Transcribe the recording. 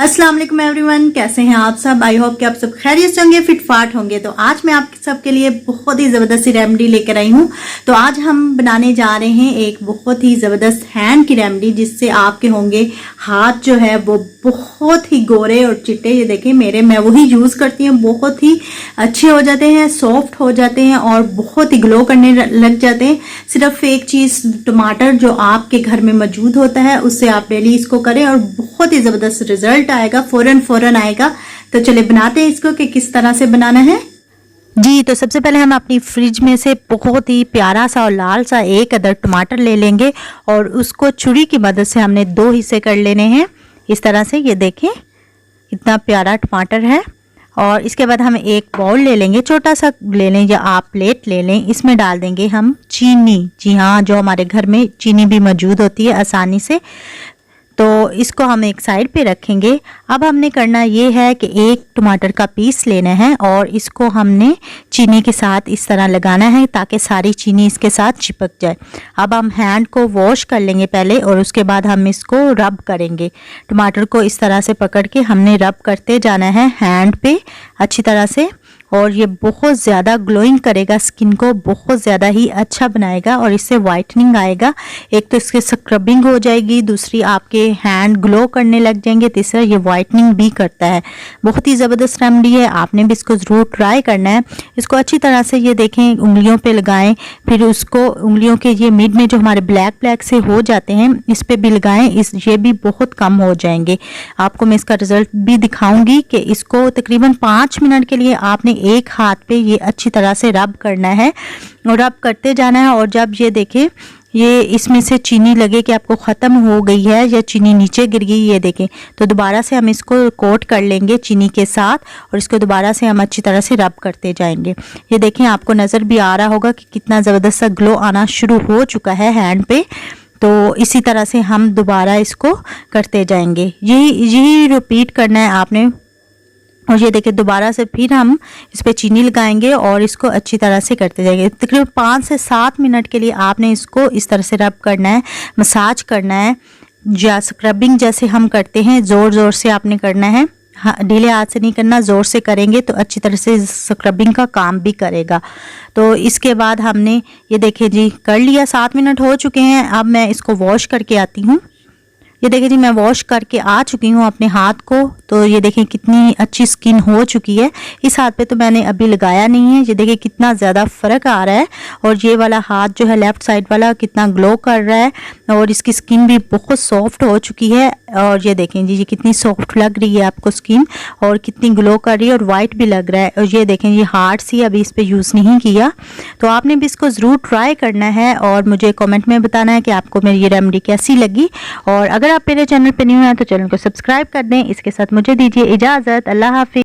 अस्सलाम वालेकुम एवरीवन, कैसे हैं आप सब। आई होप कि आप सब खैरियत से होंगे, फिट फाट होंगे। तो आज मैं आप सबके लिए बहुत ही ज़बरदस्त सी रेमेडी लेकर आई हूँ। तो आज हम बनाने जा रहे हैं एक बहुत ही ज़बरदस्त हैंड की रेमेडी, जिससे आपके होंगे हाथ जो है वो बहुत ही गोरे और चिट्टे। ये देखें मैं वही यूज़ करती हूँ, बहुत ही अच्छे हो जाते हैं, सॉफ्ट हो जाते हैं और बहुत ही ग्लो करने लग जाते हैं। सिर्फ एक चीज़, टमाटर जो आपके घर में मौजूद होता है उससे आप डेली इसको करें और बहुत ही ज़बरदस्त रिजल्ट आएगा, फौरन आएगा। तो चले बनाते हैं इसको कि किस तरह से बनाना है जी। तो सबसे पहले हम अपनी फ्रिज में से बहुत ही प्यारा सा और लाल सा एक अदर टमाटर ले लेंगे और उसको छुरी की मदद से हमने 2 हिस्से कर लेने हैं इस तरह से। ये देखें इतना प्यारा टमाटर है। और इसके बाद हम एक बाउल ले लेंगे, छोटा सा ले लें या आप प्लेट ले लें। इसमें डाल देंगे हम चीनी। जी हाँ, जो हमारे घर में चीनी भी मौजूद होती है आसानी से। तो इसको हम एक साइड पे रखेंगे। अब हमने करना ये है कि एक टमाटर का पीस लेना है और इसको हमने चीनी के साथ इस तरह लगाना है ताकि सारी चीनी इसके साथ चिपक जाए। अब हम हैंड को वॉश कर लेंगे पहले और उसके बाद हम इसको रब करेंगे। टमाटर को इस तरह से पकड़ के हमने रब करते जाना है हैंड पे अच्छी तरह से, और ये बहुत ज़्यादा ग्लोइंग करेगा, स्किन को बहुत ज़्यादा ही अच्छा बनाएगा और इससे वाइटनिंग आएगा। एक तो इसके स्क्रबिंग हो जाएगी, दूसरी आपके हैंड ग्लो करने लग जाएंगे, तीसरा ये वाइटनिंग भी करता है। बहुत ही ज़बरदस्त रेमेडी है, आपने भी इसको ज़रूर ट्राई करना है। इसको अच्छी तरह से ये देखें उंगलियों पे लगाएं, फिर उसको उंगलियों के ये मिड में जो हमारे ब्लैक से हो जाते हैं इस पर भी लगाएं, ये भी बहुत कम हो जाएंगे। आपको मैं इसका रिज़ल्ट भी दिखाऊंगी कि इसको तकरीबन 5 मिनट के लिए आपने एक हाथ पे ये अच्छी तरह से रब करना है और रब करते जाना है। और जब ये देखें ये इसमें से चीनी लगे कि आपको ख़त्म हो गई है या चीनी नीचे गिर गई, ये देखें, तो दोबारा से हम इसको कोट कर लेंगे चीनी के साथ और इसको दोबारा से हम अच्छी तरह से रब करते जाएंगे। ये देखें आपको नज़र भी आ रहा होगा कि कितना ज़बरदस्त सा ग्लो आना शुरू हो चुका है हैंड पे। तो इसी तरह से हम दोबारा इसको करते जाएंगे, यही रिपीट करना है आपने। और ये देखिए दोबारा से फिर हम इस पर चीनी लगाएंगे और इसको अच्छी तरह से करते जाएंगे। तकरीबन 5 से 7 मिनट के लिए आपने इसको इस तरह से रब करना है, मसाज करना है, या स्क्रबिंग जैसे हम करते हैं ज़ोर से आपने करना है। हाँ, ढीले हाथ से नहीं करना, ज़ोर से करेंगे तो अच्छी तरह से स्क्रबिंग का काम भी करेगा। तो इसके बाद हमने ये देखिए जी कर लिया, 7 मिनट हो चुके हैं। अब मैं इसको वॉश करके आती हूँ। ये देखिए जी मैं वॉश करके आ चुकी हूँ अपने हाथ को। तो ये देखें कितनी अच्छी स्किन हो चुकी है। इस हाथ पे तो मैंने अभी लगाया नहीं है। ये देखिए कितना ज़्यादा फ़र्क आ रहा है और ये वाला हाथ जो है लेफ़्ट साइड वाला कितना ग्लो कर रहा है और इसकी स्किन भी बहुत सॉफ्ट हो चुकी है। और ये देखें जी ये कितनी सॉफ्ट लग रही है आपको स्किन और कितनी ग्लो कर रही है और वाइट भी लग रहा है। और ये देखें ये हार्ड सी अभी इस पर यूज़ नहीं किया। तो आपने भी इसको ज़रूर ट्राई करना है और मुझे कमेंट में बताना है कि आपको मेरी ये रेमेडी कैसी लगी। और अगर आप मेरे चैनल पर न्यू हैं तो चैनल को सब्सक्राइब कर दें। इसके साथ मुझे दीजिए इजाज़त। अल्लाह हाफिज़।